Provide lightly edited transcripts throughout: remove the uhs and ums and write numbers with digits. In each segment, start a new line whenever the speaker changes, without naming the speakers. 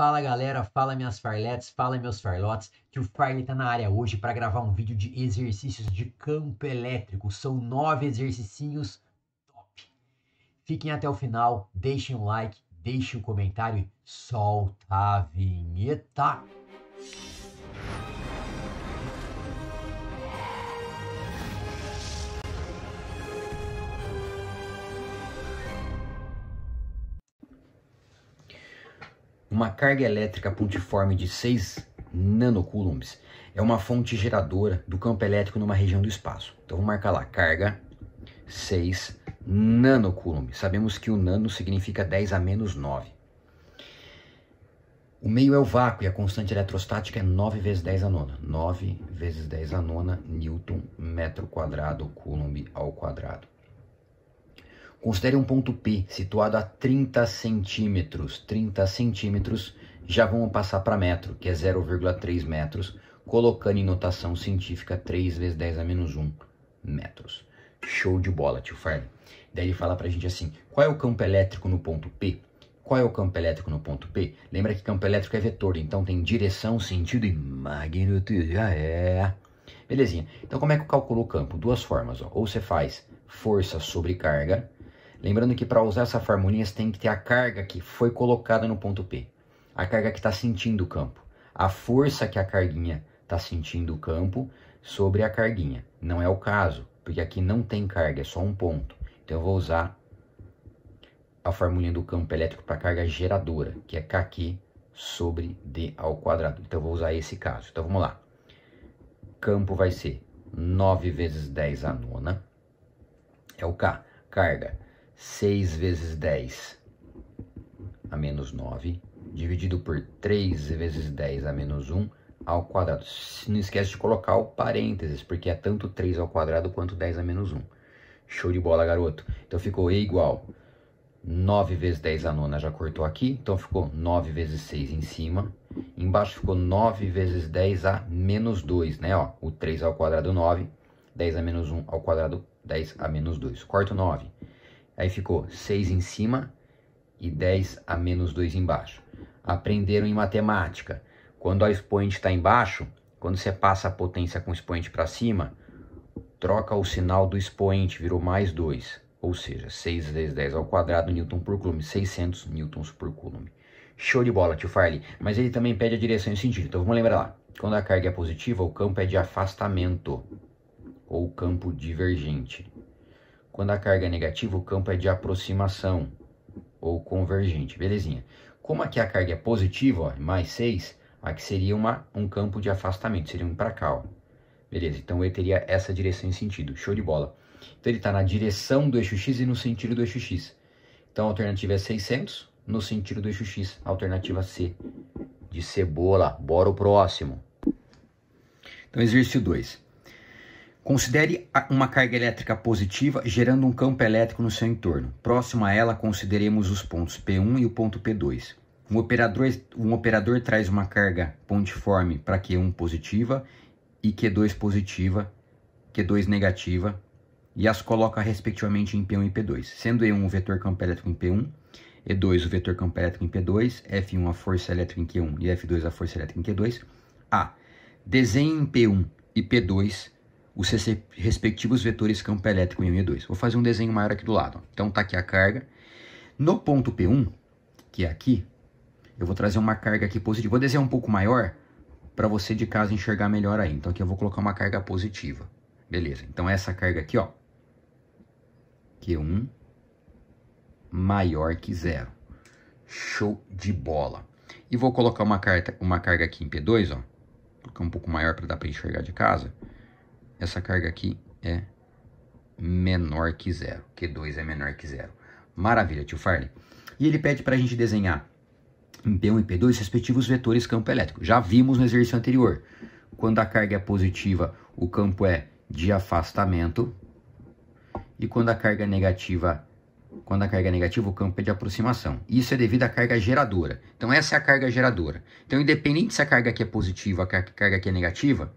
Fala galera, fala minhas farletes, fala meus farlotes, que o Farley tá na área hoje para gravar um vídeo de exercícios de campo elétrico. São 9 exercícios top. Fiquem até o final, deixem um like, deixem um comentário e solta a vinheta. Uma carga elétrica pontiforme de 6 nanocoulombs é uma fonte geradora do campo elétrico numa região do espaço. Então vamos marcar lá, carga 6 nanocoulombs. Sabemos que o nano significa 10 a menos 9. O meio é o vácuo e a constante eletrostática é 9 vezes 10 a nona. 9 vezes 10 a nona Newton metro quadrado coulomb ao quadrado. Considere um ponto P situado a 30 centímetros. 30 centímetros já vamos passar para metro, que é 0,3 metros, colocando em notação científica 3 vezes 10 a menos 1 metros. Show de bola, tio Farley. Daí ele fala para a gente assim, qual é o campo elétrico no ponto P? Qual é o campo elétrico no ponto P? Lembra que campo elétrico é vetor, então tem direção, sentido e magnitude. Belezinha. Então como é que eu calculo o campo? Duas formas, ó. Ou você faz força sobre carga. Lembrando que para usar essa formulinha você tem que ter a carga que foi colocada no ponto P. A carga que está sentindo o campo. A força que a carguinha está sentindo o campo sobre a carguinha. Não é o caso, porque aqui não tem carga, é só um ponto. Então eu vou usar a formulinha do campo elétrico para carga geradora, que é Kq sobre D ao quadrado. Então eu vou usar esse caso. Então vamos lá. Campo vai ser 9 vezes 10 a nona. É o K. Carga 6 vezes 10 a menos 9, dividido por 3 vezes 10 a menos 1 ao quadrado. Não esquece de colocar o parênteses, porque é tanto 3 ao quadrado quanto 10 a menos 1. Show de bola, garoto. Então ficou E igual 9 vezes 10 a nona, já cortou aqui. Então ficou 9 vezes 6 em cima. Embaixo ficou 9 vezes 10 a menos 2, né? Ó, o 3 ao quadrado 9, 10 a menos 1 ao quadrado 10 a menos 2. Corto 9. Aí ficou 6 em cima e 10 a menos 2 embaixo. Aprenderam em matemática. Quando a expoente está embaixo, quando você passa a potência com o expoente para cima, troca o sinal do expoente, virou mais 2. Ou seja, 6 vezes 10 ao quadrado, Newton por coulomb, 600 newtons por coulomb. Show de bola, tio Farley. Mas ele também pede a direção e sentido. Então vamos lembrar lá. Quando a carga é positiva, o campo é de afastamento, ou campo divergente. Quando a carga é negativa, o campo é de aproximação, ou convergente. Belezinha. Como aqui a carga é positiva, ó, mais 6, aqui seria um campo de afastamento, seria um para cá, ó. Beleza, então ele teria essa direção e sentido. Show de bola. Então ele está na direção do eixo X e no sentido do eixo X. Então a alternativa é 600, no sentido do eixo X. Alternativa C, de cebola. Bora o próximo. Então exercício 2. Considere uma carga elétrica positiva gerando um campo elétrico no seu entorno. Próximo a ela, consideremos os pontos P1 e o ponto P2. Um operador traz uma carga pontiforme para Q1 positiva e Q2 positiva, Q2 negativa, e as coloca respectivamente em P1 e P2, sendo E1 o vetor campo elétrico em P1, E2 o vetor campo elétrico em P2, F1 a força elétrica em Q1 e F2 a força elétrica em Q2. A. Desenhe em P1 e P2 os respectivos vetores campo elétrico em 1 e 2. Vou fazer um desenho maior aqui do lado. Ó. Então tá aqui a carga. No ponto P1, que é aqui, eu vou trazer uma carga aqui positiva. Vou desenhar um pouco maior para você de casa enxergar melhor aí. Então aqui eu vou colocar uma carga positiva. Beleza. Então essa carga aqui, ó, Q1 maior que 0. Show de bola. E vou colocar uma carga aqui em P2, ó. Vou colocar um pouco maior para dar para enxergar de casa. Essa carga aqui é menor que 0. Q2 é menor que 0. Maravilha, tio Farley. E ele pede para a gente desenhar em P1 e P2 respectivos vetores campo elétrico. Já vimos no exercício anterior. Quando a carga é positiva, o campo é de afastamento. E quando a carga é negativa, o campo é de aproximação. Isso é devido à carga geradora. Então essa é a carga geradora. Então independente se a carga aqui é positiva ou a carga aqui é negativa,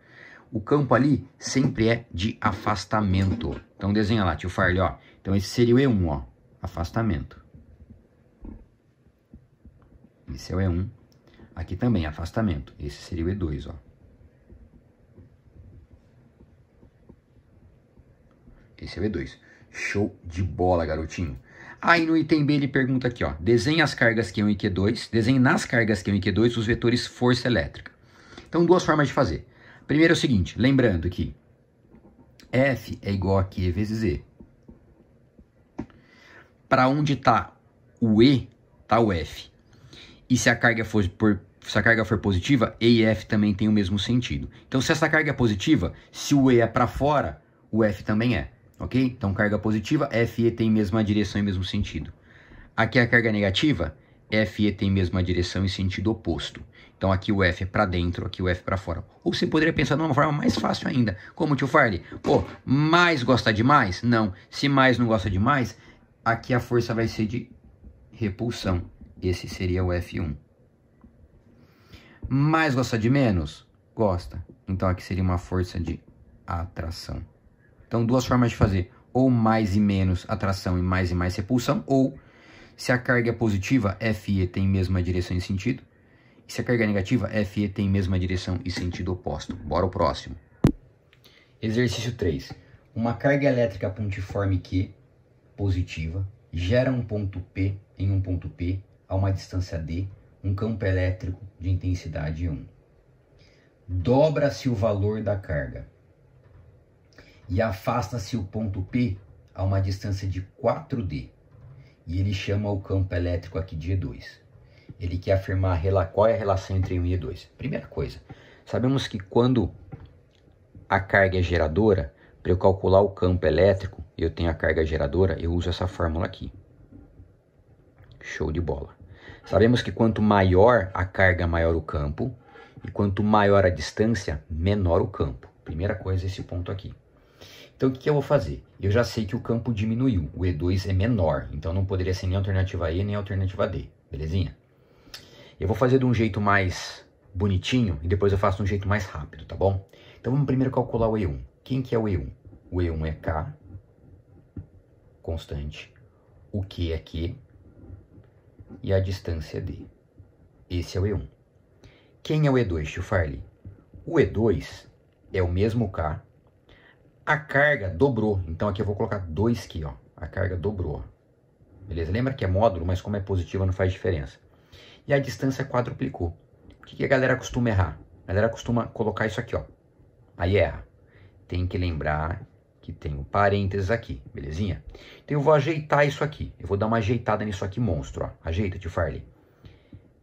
o campo ali sempre é de afastamento. Então desenha lá, tio Farley, ó. Então esse seria o E1, ó. Afastamento. Esse é o E1. Aqui também, afastamento. Esse seria o E2, ó. Esse é o E2. Show de bola, garotinho. Aí no item B ele pergunta aqui, ó. Desenhe as cargas Q1 e Q2. Desenhe nas cargas Q1 e Q2 os vetores força elétrica. Então, duas formas de fazer. Primeiro é o seguinte, lembrando que F é igual a Q vezes E. Para onde está o E, está o F. E se a carga for positiva, E e F também tem o mesmo sentido. Então, se essa carga é positiva, se o E é para fora, o F também é. Ok? Então, carga positiva, F e E tem mesma direção e mesmo sentido. Aqui a carga negativa, F e E tem mesma direção e sentido oposto. Então, aqui o F é para dentro, aqui o F para fora. Ou você poderia pensar de uma forma mais fácil ainda. Como, tio Farley? Pô, mais gosta de mais? Não. Se mais não gosta de mais, aqui a força vai ser de repulsão. Esse seria o F1. Mais gosta de menos? Gosta. Então, aqui seria uma força de atração. Então, duas formas de fazer. Ou mais e menos atração e mais repulsão. Ou, se a carga é positiva, F e E tem mesma direção e sentido. E se a carga é negativa, F e E tem mesma direção e sentido oposto. Bora ao próximo. Exercício 3. Uma carga elétrica pontiforme Q, positiva, gera um ponto P em um ponto P a uma distância D, um campo elétrico de intensidade 1. Dobra-se o valor da carga e afasta-se o ponto P a uma distância de 4D. E ele chama o campo elétrico aqui de E2. Ele quer afirmar qual é a relação entre 1 e E2. Primeira coisa, sabemos que quando a carga é geradora, para eu calcular o campo elétrico, eu tenho a carga geradora, eu uso essa fórmula aqui. Show de bola. Sabemos que quanto maior a carga, maior o campo. E quanto maior a distância, menor o campo. Primeira coisa, esse ponto aqui. Então, o que eu vou fazer? Eu já sei que o campo diminuiu. O E2 é menor. Então, não poderia ser nem a alternativa E, nem a alternativa D. Belezinha? Eu vou fazer de um jeito mais bonitinho e depois eu faço de um jeito mais rápido, tá bom? Então, vamos primeiro calcular o E1. Quem que é o E1? O E1 é K, constante. O Q é Q. E a distância é D. Esse é o E1. Quem é o E2, tio Farley? O E2 é o mesmo K. A carga dobrou. Então aqui eu vou colocar 2Q, ó. A carga dobrou. Beleza? Lembra que é módulo, mas como é positiva não faz diferença. E a distância quadruplicou. O que a galera costuma errar? A galera costuma colocar isso aqui, ó. Aí erra. Tem que lembrar que tem um parênteses aqui, belezinha? Então eu vou ajeitar isso aqui. Eu vou dar uma ajeitada nisso aqui, monstro, ó. Ajeita, tio Farley.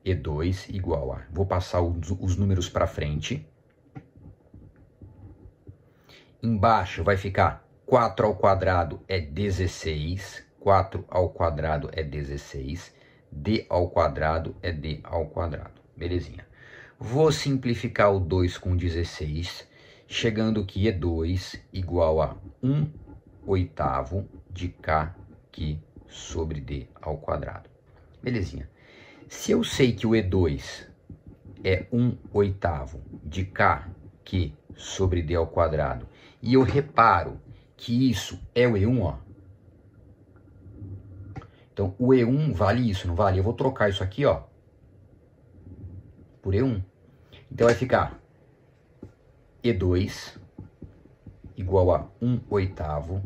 E2 igual a... Vou passar os números para frente. Embaixo vai ficar 4 ao quadrado é 16. 4 ao quadrado é 16. D ao quadrado é D ao quadrado. Belezinha. Vou simplificar o 2 com 16. Chegando que E2 igual a 1/8 de KQ sobre D ao quadrado. Belezinha. Se eu sei que o E2 é 1/8 de KQ sobre D ao quadrado, e eu reparo que isso é o E1, ó. Então, o E1 vale isso, não vale? Eu vou trocar isso aqui, ó, por E1. Então, vai ficar E2 igual a 1/8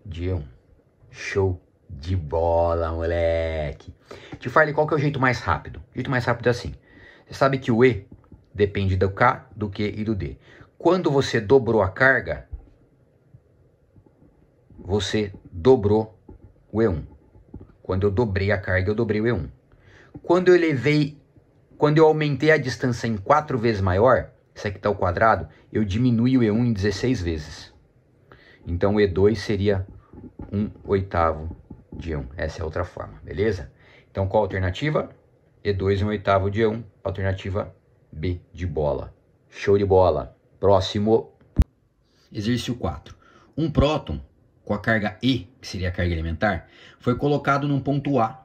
de E1. Show de bola, moleque. Tio Farley, qual que é o jeito mais rápido? O jeito mais rápido é assim. Você sabe que o E depende do K, do Q e do D. Quando você dobrou a carga, você dobrou o E1. Quando eu dobrei a carga, eu dobrei o E1. Quando eu aumentei a distância em 4 vezes maior, isso aqui está ao quadrado, eu diminui o E1 em 16 vezes. Então o E2 seria 1/8 de E1. Essa é a outra forma, beleza? Então qual a alternativa? E2 1/8 de E1. Alternativa B de bola. Show de bola. Próximo. Exercício 4. Um próton com a carga E, que seria a carga elementar, foi colocado num ponto A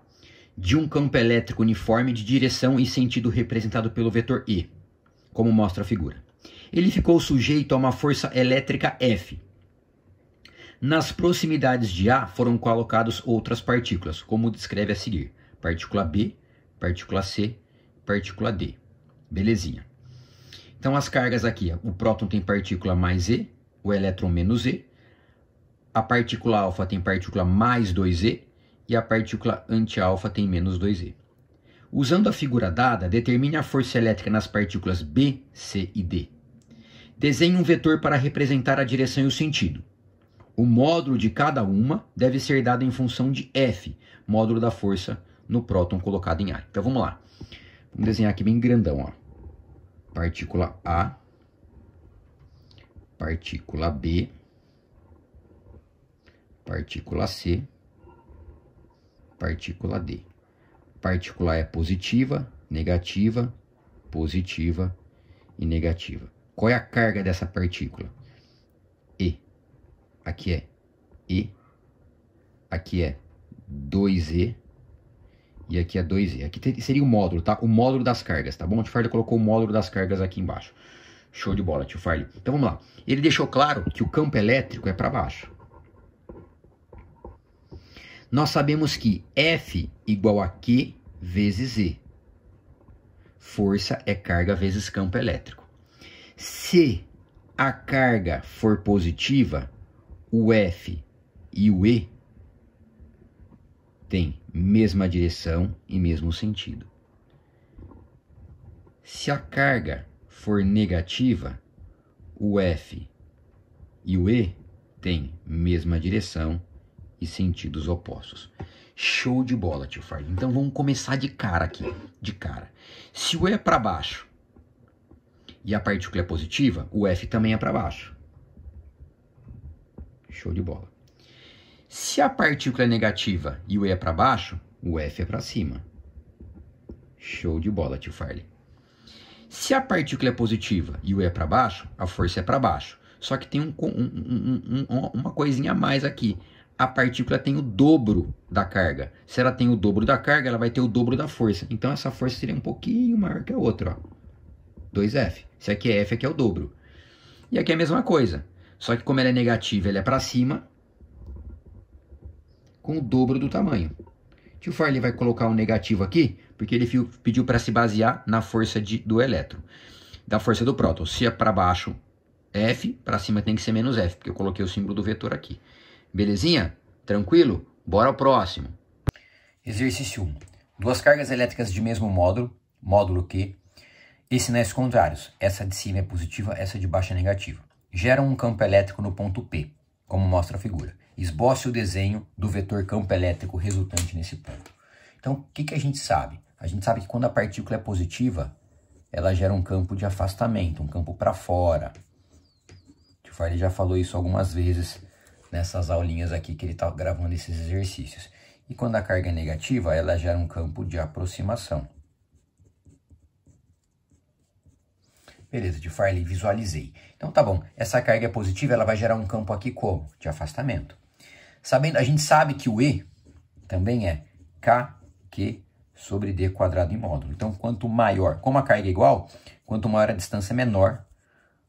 de um campo elétrico uniforme de direção e sentido representado pelo vetor E, como mostra a figura. Ele ficou sujeito a uma força elétrica F. Nas proximidades de A foram colocadas outras partículas, como descreve a seguir. Partícula B, partícula C partícula D. Belezinha. Então as cargas aqui, o próton tem partícula mais E, o elétron menos E, a partícula alfa tem partícula mais 2E e a partícula anti-alfa tem menos 2E. Usando a figura dada, determine a força elétrica nas partículas B, C e D. Desenhe um vetor para representar a direção e o sentido. O módulo de cada uma deve ser dado em função de F, módulo da força no próton colocado em A. Então vamos lá. Vamos desenhar aqui bem grandão, ó. Partícula A, partícula B, partícula C, partícula D. Partícula é positiva, negativa, positiva e negativa. Qual é a carga dessa partícula? E. Aqui é E. Aqui é 2E. E aqui é 2E. Aqui seria o módulo, tá? O módulo das cargas, tá bom? O tio Farley colocou o módulo das cargas aqui embaixo. Show de bola, tio Farley. Então vamos lá. Ele deixou claro que o campo elétrico é para baixo. Nós sabemos que F igual a Q vezes E. Força é carga vezes campo elétrico. Se a carga for positiva, o F e o E têm mesma direção e mesmo sentido. Se a carga for negativa, o F e o E têm mesma direção e sentidos opostos. Show de bola, tio Farley. Então vamos começar de cara aqui, de cara. Se o E é para baixo e a partícula é positiva, o F também é para baixo. Show de bola. Se a partícula é negativa e o E é para baixo, o F é para cima. Show de bola, tio Farley. Se a partícula é positiva e o E é para baixo, a força é para baixo. Só que tem uma coisinha a mais aqui. A partícula tem o dobro da carga. Se ela tem o dobro da carga, ela vai ter o dobro da força. Então essa força seria um pouquinho maior que a outra, ó. 2F. Se aqui é F, aqui é o dobro. E aqui é a mesma coisa. Só que como ela é negativa, ela é para cima, com o dobro do tamanho. Tio Farley vai colocar um negativo aqui, porque ele pediu para se basear na força do elétron, da força do próton. Se é para baixo, F, para cima tem que ser menos F, porque eu coloquei o símbolo do vetor aqui. Belezinha? Tranquilo? Bora ao próximo. Exercício 1. Duas cargas elétricas de mesmo módulo, módulo Q, e sinais contrários. Essa de cima é positiva, essa de baixo é negativa. Geram um campo elétrico no ponto P, como mostra a figura. Esboce o desenho do vetor campo elétrico resultante nesse ponto. Então, o que a gente sabe? A gente sabe que quando a partícula é positiva, ela gera um campo de afastamento, um campo para fora. O tio Farley já falou isso algumas vezes nessas aulinhas aqui que ele está gravando esses exercícios. E quando a carga é negativa, ela gera um campo de aproximação. Beleza, tio Farley, visualizei. Então tá bom, essa carga é positiva, ela vai gerar um campo aqui como? De afastamento. Sabendo, a gente sabe que o E também é KQ sobre D quadrado em módulo. Então quanto maior, como a carga é igual, quanto maior a distância, menor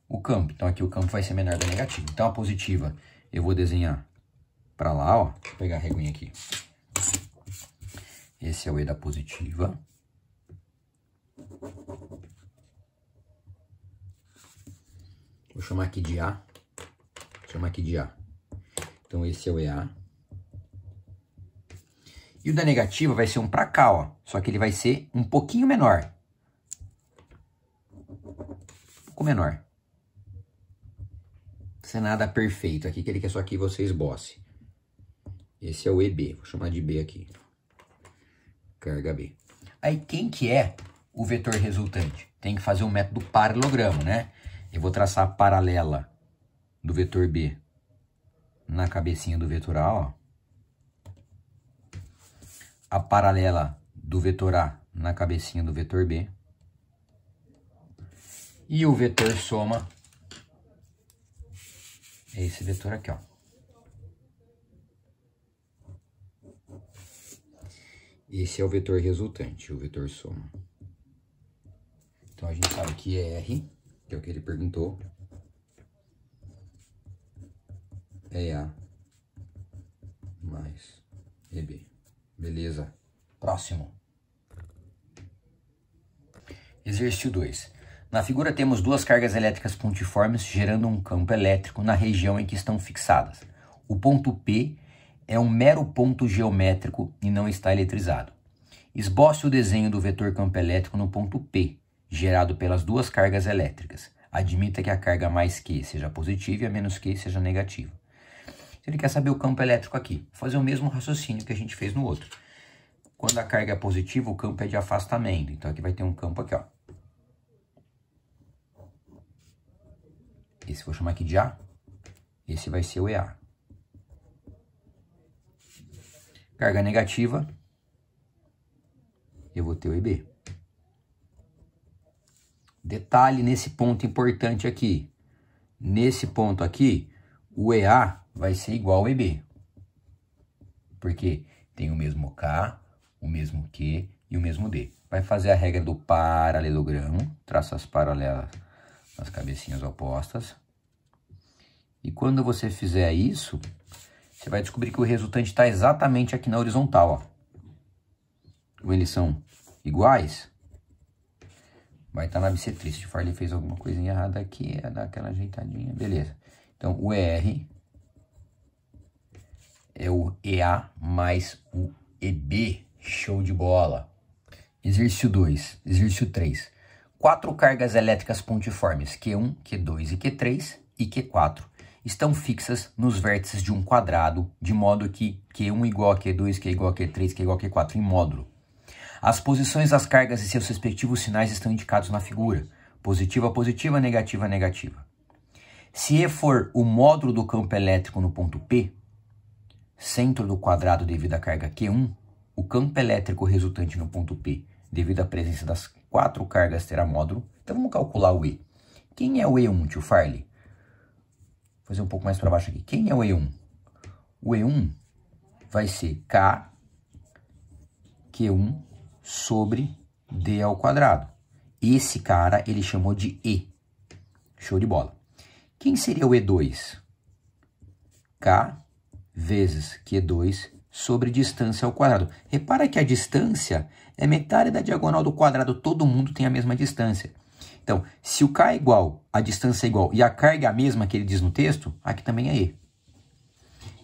o campo. Então aqui o campo vai ser menor da negativa. Então a positiva eu vou desenhar para lá, ó. Deixa eu pegar a reguinha aqui. Esse é o E da positiva. Vou chamar aqui de A. Vou chamar aqui de A. Então esse é o EA. E o da negativa vai ser um para cá, ó. Só que ele vai ser um pouquinho menor. Um pouco menor. Não é nada perfeito aqui, que ele quer só que você esboce. Esse é o EB. Vou chamar de B aqui. Carga B. Aí quem que é o vetor resultante? Tem que fazer um método paralelogramo, né? Eu vou traçar a paralela do vetor B na cabecinha do vetor A, ó. A paralela do vetor A na cabecinha do vetor B. E o vetor soma é esse vetor aqui, ó. Esse é o vetor resultante, o vetor soma. Então a gente sabe que é R, que é o que ele perguntou, é A mais EB. Beleza? Próximo. Exercício 2. Na figura temos duas cargas elétricas pontiformes gerando um campo elétrico na região em que estão fixadas. O ponto P é um mero ponto geométrico e não está eletrizado. Esboce o desenho do vetor campo elétrico no ponto P, gerado pelas duas cargas elétricas. Admita que a carga mais Q seja positiva e a menos Q seja negativa. Ele quer saber o campo elétrico aqui. Vou fazer o mesmo raciocínio que a gente fez no outro. Quando a carga é positiva, o campo é de afastamento. Então aqui vai ter um campo aqui, ó. Esse vou chamar aqui de A. Esse vai ser o EA. Carga negativa, eu vou ter o EB. Detalhe nesse ponto importante aqui. Nesse ponto aqui, o EA vai ser igual ao EB. Porque tem o mesmo K, o mesmo Q e o mesmo D. Vai fazer a regra do paralelogramo, traça as paralelas nas cabecinhas opostas. E quando você fizer isso, você vai descobrir que o resultante está exatamente aqui na horizontal, ó. Como eles são iguais, vai estar na bissetriz. Se o Farley fez alguma coisinha errada aqui, é dar aquela ajeitadinha, beleza. Então, o ER é o EA mais o EB. Show de bola. Exercício 2. Exercício 3. 4 cargas elétricas pontiformes, Q1, Q2 e Q3 e Q4, estão fixas nos vértices de um quadrado, de modo que Q1 igual a Q2, Q igual a Q3, Q igual a Q4 em módulo. As posições das cargas e seus respectivos sinais estão indicados na figura. Positiva, positiva, negativa, negativa. Se E for o módulo do campo elétrico no ponto P, centro do quadrado devido à carga Q1, o campo elétrico resultante no ponto P, devido à presença das 4 cargas, terá módulo. Então vamos calcular o E. Quem é o E1, tio Farley? Vou fazer um pouco mais para baixo aqui. Quem é o E1? O E1 vai ser K Q1 sobre D ao quadrado. Esse cara ele chamou de E. Show de bola. Quem seria o E2? K vezes Q2 sobre distância ao quadrado. Repara que a distância é metade da diagonal do quadrado. Todo mundo tem a mesma distância. Então, se o K é igual, a distância é igual e a carga é a mesma que ele diz no texto, aqui também é E.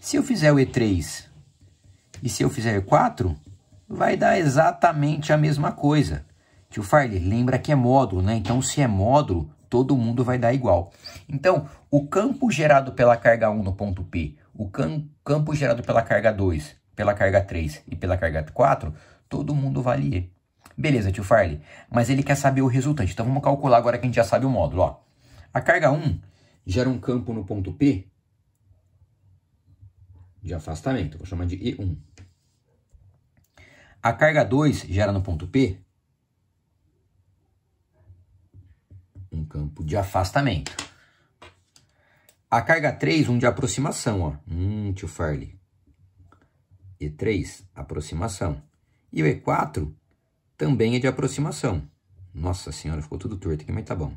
Se eu fizer o E3 e se eu fizer o E4, vai dar exatamente a mesma coisa. Tio Farley, lembra que é módulo, né? Então, se é módulo, todo mundo vai dar igual. Então, o campo gerado pela carga 1 no ponto P, o campo gerado pela carga 2, pela carga 3 e pela carga 4, todo mundo vale E. Beleza, tio Farley, mas ele quer saber o resultante. Então, vamos calcular agora que a gente já sabe o módulo. Ó. A carga 1 gera um campo no ponto P de afastamento. Vou chamar de E1. A carga 2 gera no ponto P um campo de afastamento. A carga 3, um de aproximação, ó. Tio Farley. E3, aproximação. E o E4 também é de aproximação. Nossa senhora, ficou tudo torto aqui, mas tá bom.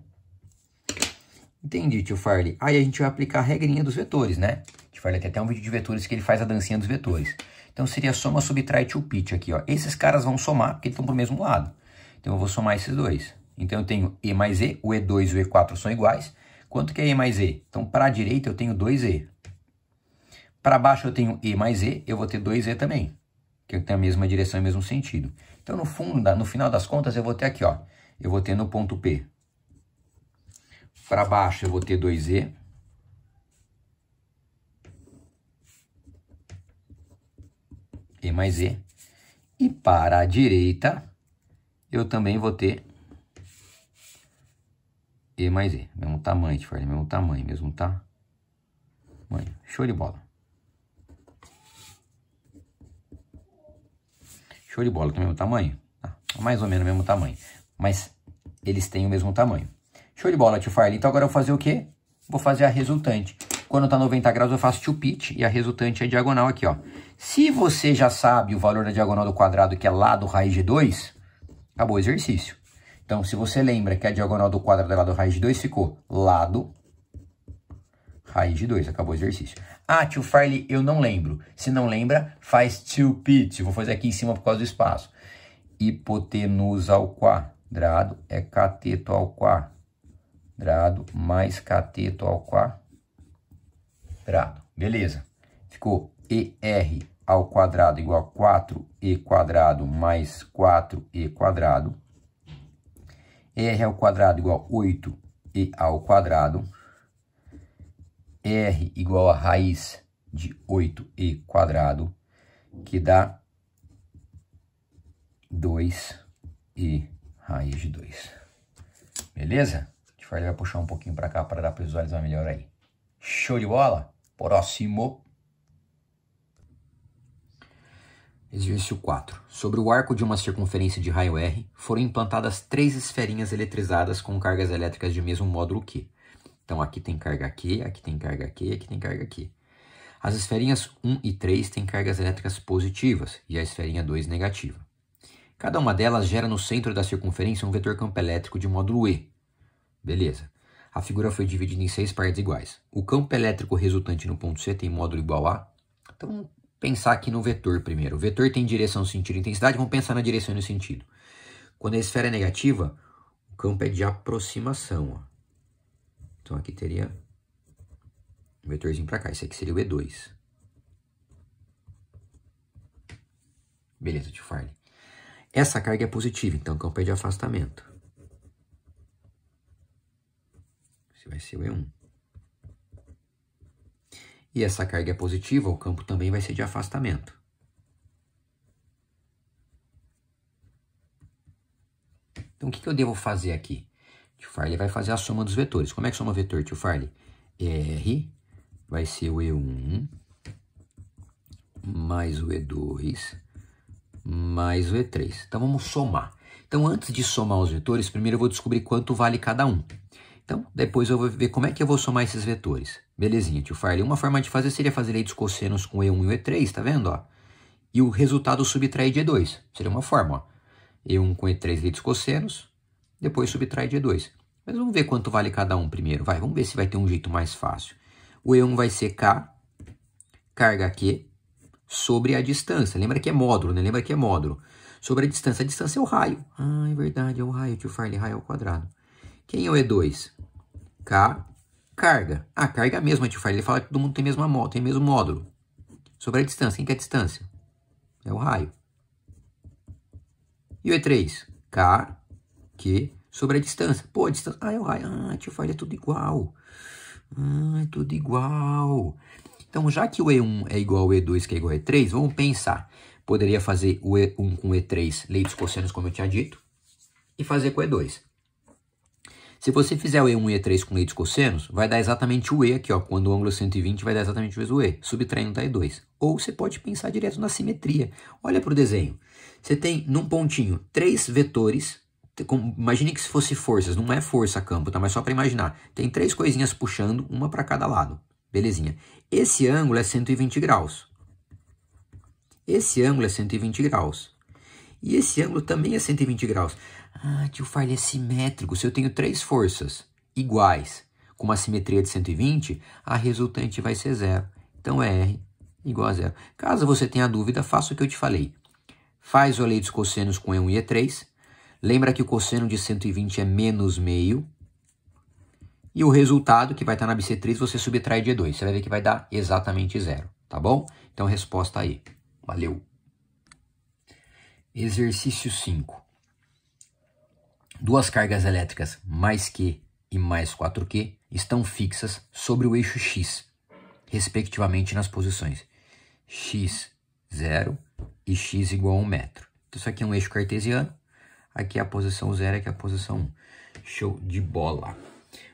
Entendi, tio Farley. Aí a gente vai aplicar a regrinha dos vetores, né? Tio Farley tem até um vídeo de vetores que ele faz a dancinha dos vetores. Então seria soma, subtrai, tio pitch aqui, ó. Esses caras vão somar, porque eles estão pro mesmo lado. Então eu vou somar esses dois. Então eu tenho E mais E, o E2 e o E4 são iguais. Quanto que é E mais E? Então para a direita eu tenho 2E. Para baixo eu tenho E mais E, eu vou ter 2E também. Que tem a mesma direção e o mesmo sentido. Então no fundo, no final das contas eu vou ter aqui, ó. Eu vou ter no ponto P. Para baixo eu vou ter 2E. E mais E. E para a direita eu também vou ter E mais E. Mesmo tamanho, tio Farley, mesmo tamanho, mesmo tamanho. Show de bola. Show de bola, tem o mesmo tamanho? Mais ou menos o mesmo tamanho. Mas eles têm o mesmo tamanho. Show de bola, tio Farley. Então agora eu vou fazer o quê? Vou fazer a resultante. Quando tá 90 graus eu faço tio pitch e a resultante é diagonal aqui, ó. Se você já sabe o valor da diagonal do quadrado, que é lado raiz de 2, acabou o exercício. Então, se você lembra que a diagonal do quadrado é lado raiz de 2, ficou lado raiz de 2. Acabou o exercício. Ah, tio Farley, eu não lembro. Se não lembra, faz tio pitch. Vou fazer aqui em cima por causa do espaço. Hipotenusa ao quadrado é cateto ao quadrado mais cateto ao quadrado. Beleza. Ficou ER ao quadrado igual a 4E quadrado mais 4E quadrado. ER ao quadrado igual a 8E ao quadrado. R igual a raiz de 8E quadrado, que dá 2E raiz de 2. Beleza? A gente vai puxar um pouquinho para cá para dar para visualizar melhor aí. Show de bola? Próximo. Exercício 4. Sobre o arco de uma circunferência de raio R, foram implantadas 3 esferinhas eletrizadas com cargas elétricas de mesmo módulo Q. Então aqui tem carga Q, aqui tem carga Q, aqui tem carga Q. As esferinhas 1 e 3 têm cargas elétricas positivas e a esferinha 2 negativa. Cada uma delas gera no centro da circunferência um vetor campo elétrico de módulo E. Beleza. A figura foi dividida em 6 partes iguais. O campo elétrico resultante no ponto C tem módulo igual a... Então, vamos pensar aqui no vetor primeiro. O vetor tem direção, sentido e intensidade. Vamos pensar na direção e no sentido. Quando a esfera é negativa, o campo é de aproximação. Ó. Então, aqui teria um vetorzinho para cá. Esse aqui seria o E2. Beleza, tio Farley. Essa carga é positiva, então o campo é de afastamento. Esse vai ser o E1. E essa carga é positiva, o campo também vai ser de afastamento. Então, o que eu devo fazer aqui? Tio Farley vai fazer a soma dos vetores. Como é que soma o vetor, tio Farley? R vai ser o E1 mais o E2 mais o E3. Então, vamos somar. Então, antes de somar os vetores, primeiro eu vou descobrir quanto vale cada um. Então, depois eu vou ver como é que eu vou somar esses vetores. Belezinha, tio Farley. Uma forma de fazer seria fazer lei dos cossenos com E1 e o E3, tá vendo? Ó? E o resultado subtrair de E2. Seria uma forma, ó. E1 com E3 lei dos cossenos, depois subtrai de E2. Mas vamos ver quanto vale cada um primeiro. Vai, vamos ver se vai ter um jeito mais fácil. O E1 vai ser K, carga Q, sobre a distância. Lembra que é módulo, né? Lembra que é módulo. Sobre a distância. A distância é o raio. Ah, é verdade, é o raio, tio Farley, raio ao quadrado. Quem é o E2? K, carga. Ah, carga mesmo, tio Farley. Ele fala que todo mundo tem mesmo módulo. Sobre a distância. Quem que é a distância? É o raio. E o E3? K, Q, sobre a distância. Pô, a distância... Ah, é o raio. Ah, tio Farley, é tudo igual. Ah, é tudo igual. Então, já que o E1 é igual ao E2, que é igual ao E3, vamos pensar. Poderia fazer o E1 com o E3, lei dos cossenos, como eu tinha dito, e fazer com o E2. Se você fizer o E1 e E3 com lei dos cossenos, vai dar exatamente o E aqui, ó. Quando o ângulo é 120, vai dar exatamente o mesmo E, subtraindo da E2. Ou você pode pensar direto na simetria. Olha para o desenho. Você tem, num pontinho, 3 vetores. Imagine que se fosse forças, não é força campo, tá? Mas só para imaginar. Tem 3 coisinhas puxando, uma para cada lado. Belezinha. Esse ângulo é 120 graus. Esse ângulo é 120 graus. E esse ângulo também é 120 graus. Ah, tio Farley, é simétrico. Se eu tenho 3 forças iguais com uma simetria de 120, a resultante vai ser 0. Então, é R igual a 0. Caso você tenha dúvida, faça o que eu te falei. Faz a lei dos cossenos com E1 e E3. Lembra que o cosseno de 120 é menos meio. E o resultado, que vai estar na bissetriz, você subtrai de E2. Você vai ver que vai dar exatamente 0, tá bom? Então, resposta aí. Valeu! Exercício 5. 2 cargas elétricas mais Q e mais 4Q estão fixas sobre o eixo X, respectivamente nas posições x0 e x igual a 1 metro. Então, isso aqui é um eixo cartesiano. Aqui é a posição 0, aqui é a posição 1. Show de bola!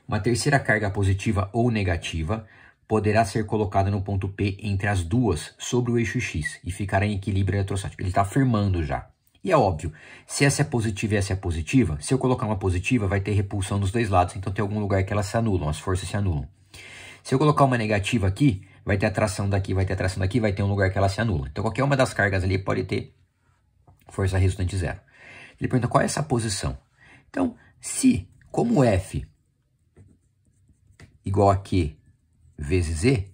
Uma terceira carga positiva ou negativa poderá ser colocada no ponto P entre as duas sobre o eixo X e ficará em equilíbrio eletrostático. Ele está afirmando já. E é óbvio, se essa é positiva e essa é positiva, se eu colocar uma positiva, vai ter repulsão dos dois lados, então tem algum lugar que elas se anulam, as forças se anulam. Se eu colocar uma negativa aqui, vai ter atração daqui, vai ter atração daqui, vai ter um lugar que ela se anula. Então qualquer uma das cargas ali pode ter força resultante 0. Ele pergunta qual é essa posição. Então, se, como F igual a Q vezes E,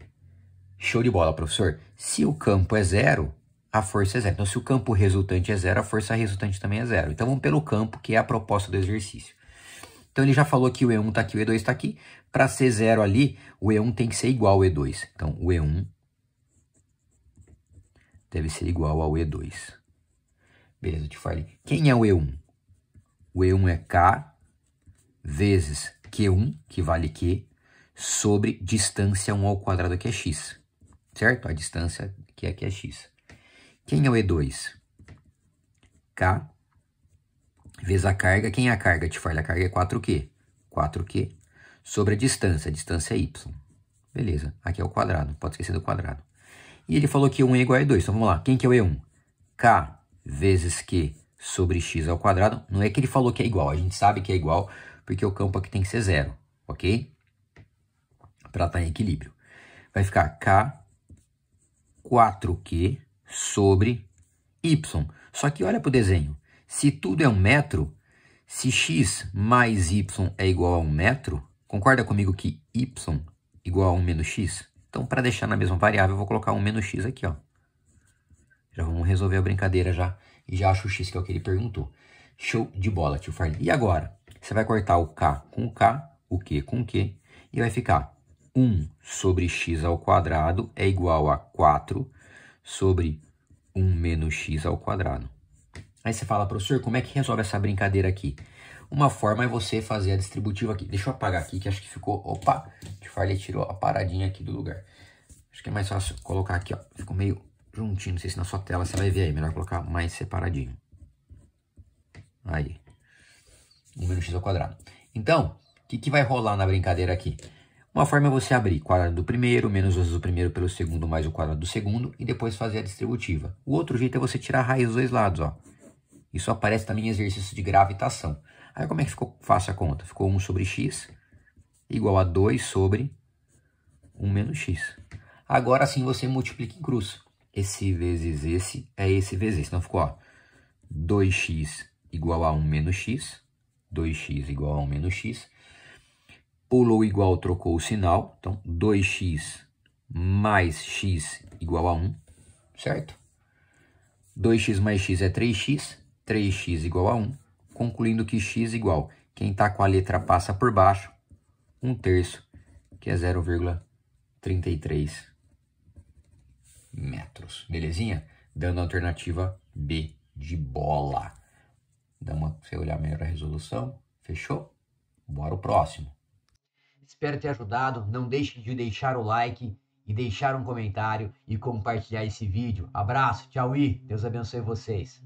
show de bola, professor. Se o campo é 0, a força é zero. Então, se o campo resultante é zero, a força resultante também é zero. Então, vamos pelo campo, que é a proposta do exercício. Então, ele já falou que o E1 está aqui, o E2 está aqui. Para ser zero ali, o E1 tem que ser igual ao E2. Então, o E1 deve ser igual ao E2. Beleza, eu te falei. Quem é o E1? O E1 é K vezes Q1, que vale Q, sobre distância 1 ao quadrado, que é x. Certo? A distância que é x. Quem é o E2? K vezes a carga. Quem é a carga? Te falei, a carga é 4Q. 4Q sobre a distância é y. Beleza, aqui é o quadrado, pode esquecer do quadrado. E ele falou que E1 é igual a E2, então vamos lá. Quem que é o E1? K vezes Q sobre x ao quadrado. Não é que ele falou que é igual, a gente sabe que é igual, porque o campo aqui tem que ser zero, ok? Para estar em equilíbrio. Vai ficar K 4Q sobre y. Só que olha para o desenho. Se tudo é 1 metro, se x mais y é igual a 1 metro, concorda comigo que y igual a 1 menos x? Então, para deixar na mesma variável, eu vou colocar 1 menos x aqui, ó. Já vamos resolver a brincadeira já. E já acho o x, que é o que ele perguntou. Show de bola, tio Farley. E agora? Você vai cortar o k com o k, o q com o q, e vai ficar 1 sobre x ao quadrado é igual a 4 sobre 1 menos x ao quadrado. Aí você fala, professor, como é que resolve essa brincadeira aqui? Uma forma é você fazer a distributiva aqui. Deixa eu apagar aqui, que acho que ficou... Opa! O tio Farley tirou a paradinha aqui do lugar. Acho que é mais fácil colocar aqui, ó. Ficou meio juntinho, não sei se na sua tela você vai ver aí. Melhor colocar mais separadinho. Aí. 1 menos x ao quadrado. Então, o que vai rolar na brincadeira aqui? Uma forma é você abrir quadrado do primeiro, menos os do primeiro pelo segundo, mais o quadrado do segundo, e depois fazer a distributiva. O outro jeito é você tirar a raiz dos dois lados, ó. Isso aparece também em exercício de gravitação. Aí como é que ficou fácil a conta? Ficou 1 sobre x igual a 2 sobre 1 menos x. Agora sim você multiplica em cruz. Esse vezes esse é esse vezes esse. Então ficou, ó, 2x igual a 1 menos x. 2x igual a 1 menos x. Pulou o igual, trocou o sinal. Então, 2x mais x igual a 1, certo? 2x mais x é 3x. 3x igual a 1. Concluindo que x igual, quem está com a letra passa por baixo, 1/3, que é 0,33 metros. Belezinha? Dando a alternativa B de bola. Dá uma, você olhar melhor a resolução. Fechou? Bora o próximo. Espero ter ajudado. Não deixe de deixar o like e deixar um comentário e compartilhar esse vídeo. Abraço, tchau e Deus abençoe vocês.